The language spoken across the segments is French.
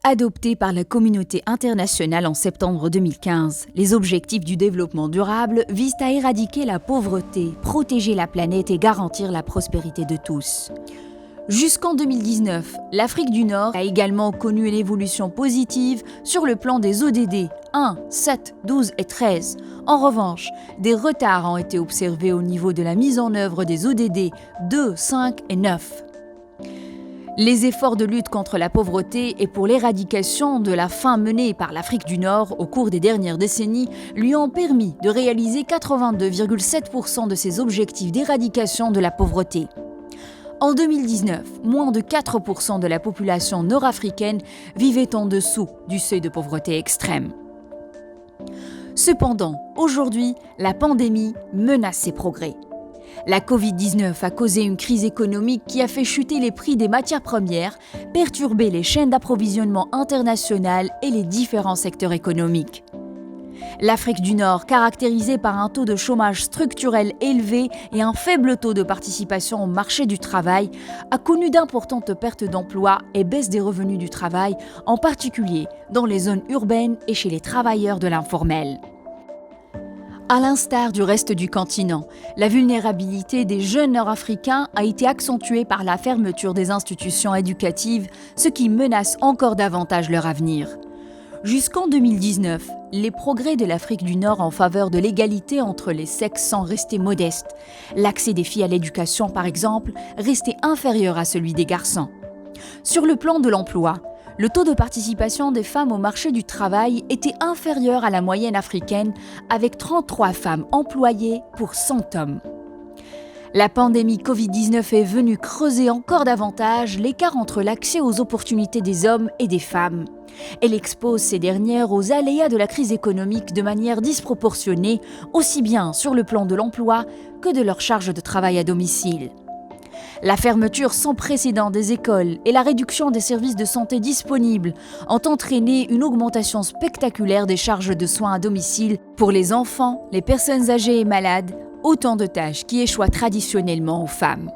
Adoptés par la communauté internationale en septembre 2015, les objectifs du développement durable visent à éradiquer la pauvreté, protéger la planète et garantir la prospérité de tous. Jusqu'en 2019, l'Afrique du Nord a également connu une évolution positive sur le plan des ODD 1, 7, 12 et 13. En revanche, des retards ont été observés au niveau de la mise en œuvre des ODD 2, 5 et 9. Les efforts de lutte contre la pauvreté et pour l'éradication de la faim menés par l'Afrique du Nord au cours des dernières décennies lui ont permis de réaliser 82,7% de ses objectifs d'éradication de la pauvreté. En 2019, moins de 4% de la population nord-africaine vivait en dessous du seuil de pauvreté extrême. Cependant, aujourd'hui, la pandémie menace ces progrès. La Covid-19 a causé une crise économique qui a fait chuter les prix des matières premières, perturbé les chaînes d'approvisionnement internationales et les différents secteurs économiques. L'Afrique du Nord, caractérisée par un taux de chômage structurel élevé et un faible taux de participation au marché du travail, a connu d'importantes pertes d'emplois et baisse des revenus du travail, en particulier dans les zones urbaines et chez les travailleurs de l'informel. À l'instar du reste du continent, la vulnérabilité des jeunes nord-africains a été accentuée par la fermeture des institutions éducatives, ce qui menace encore davantage leur avenir. Jusqu'en 2019, les progrès de l'Afrique du Nord en faveur de l'égalité entre les sexes sont restés modestes. L'accès des filles à l'éducation, par exemple, restait inférieur à celui des garçons. Sur le plan de l'emploi, le taux de participation des femmes au marché du travail était inférieur à la moyenne africaine, avec 33 femmes employées pour 100 hommes. La pandémie Covid-19 est venue creuser encore davantage l'écart entre l'accès aux opportunités des hommes et des femmes. Elle expose ces dernières aux aléas de la crise économique de manière disproportionnée, aussi bien sur le plan de l'emploi que de leur charge de travail à domicile. La fermeture sans précédent des écoles et la réduction des services de santé disponibles ont entraîné une augmentation spectaculaire des charges de soins à domicile pour les enfants, les personnes âgées et malades, autant de tâches qui échouent traditionnellement aux femmes.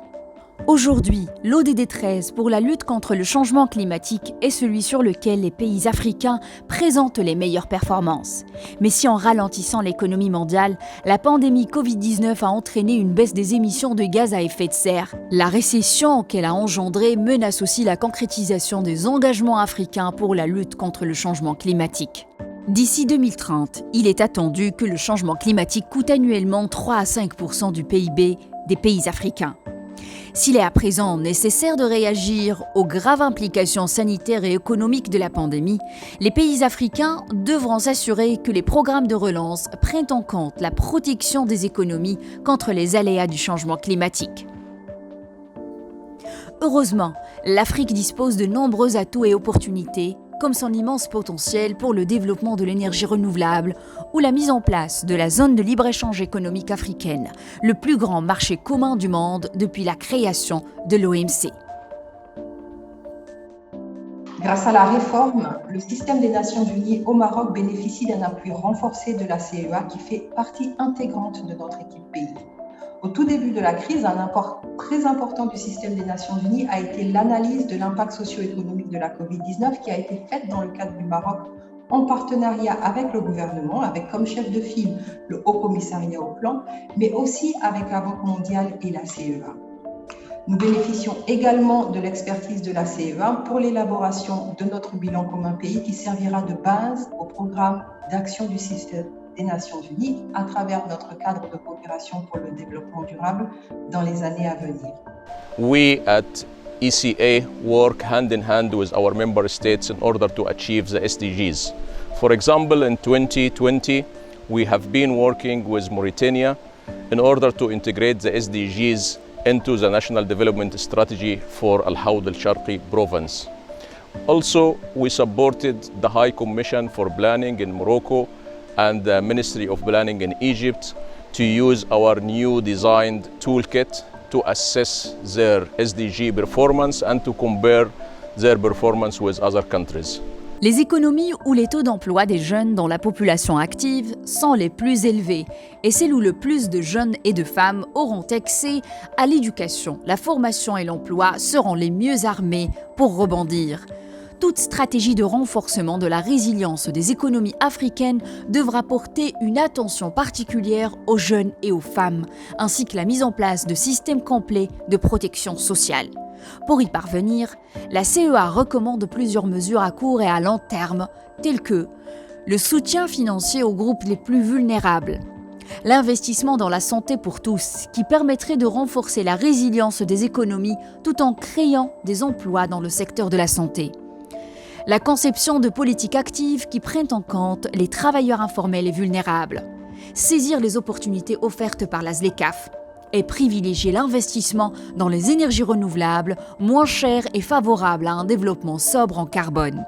Aujourd'hui, l'ODD 13 pour la lutte contre le changement climatique est celui sur lequel les pays africains présentent les meilleures performances. Mais si en ralentissant l'économie mondiale, la pandémie Covid-19 a entraîné une baisse des émissions de gaz à effet de serre, la récession qu'elle a engendrée menace aussi la concrétisation des engagements africains pour la lutte contre le changement climatique. D'ici 2030, il est attendu que le changement climatique coûte annuellement 3 à 5% du PIB des pays africains. S'il est à présent nécessaire de réagir aux graves implications sanitaires et économiques de la pandémie, les pays africains devront s'assurer que les programmes de relance prennent en compte la protection des économies contre les aléas du changement climatique. Heureusement, l'Afrique dispose de nombreux atouts et opportunités, comme son immense potentiel pour le développement de l'énergie renouvelable ou la mise en place de la zone de libre-échange économique africaine, le plus grand marché commun du monde depuis la création de l'OMC. Grâce à la réforme, le système des Nations Unies au Maroc bénéficie d'un appui renforcé de la CEA qui fait partie intégrante de notre équipe pays. Au tout début de la crise, un apport très important du système des Nations Unies a été l'analyse de l'impact socio-économique de la Covid-19 qui a été faite dans le cadre du Maroc en partenariat avec le gouvernement, avec comme chef de file le Haut Commissariat au Plan, mais aussi avec la Banque mondiale et la CEA. Nous bénéficions également de l'expertise de la CEA pour l'élaboration de notre bilan commun pays qui servira de base au programme d'action du système des Nations Unies à travers notre cadre de coopération pour le développement durable dans les années à venir. We at ECA work hand in hand with our member states in order to achieve the SDGs. For example, in 2020, we have been working with Mauritania in order to integrate the SDGs into the National Development Strategy for Al Hawd al-Sharqi province. Also, we supported the High Commission for Planning in Morocco and the Ministry of Planning in Egypt to use our new designed toolkit to assess their SDG performance and to compare their performance with other countries. Les économies où les taux d'emploi des jeunes dans la population active sont les plus élevés et celles où le plus de jeunes et de femmes auront accès à l'éducation, la formation et l'emploi seront les mieux armés pour rebondir. toute stratégie de renforcement de la résilience des économies africaines devra porter une attention particulière aux jeunes et aux femmes, ainsi que la mise en place de systèmes complets de protection sociale. Pour y parvenir, la CEA recommande plusieurs mesures à court et à long terme, telles que le soutien financier aux groupes les plus vulnérables, l'investissement dans la santé pour tous, qui permettrait de renforcer la résilience des économies tout en créant des emplois dans le secteur de la santé, la conception de politiques actives qui prennent en compte les travailleurs informels et vulnérables, saisir les opportunités offertes par la ZLECAf et privilégier l'investissement dans les énergies renouvelables, moins chères et favorables à un développement sobre en carbone.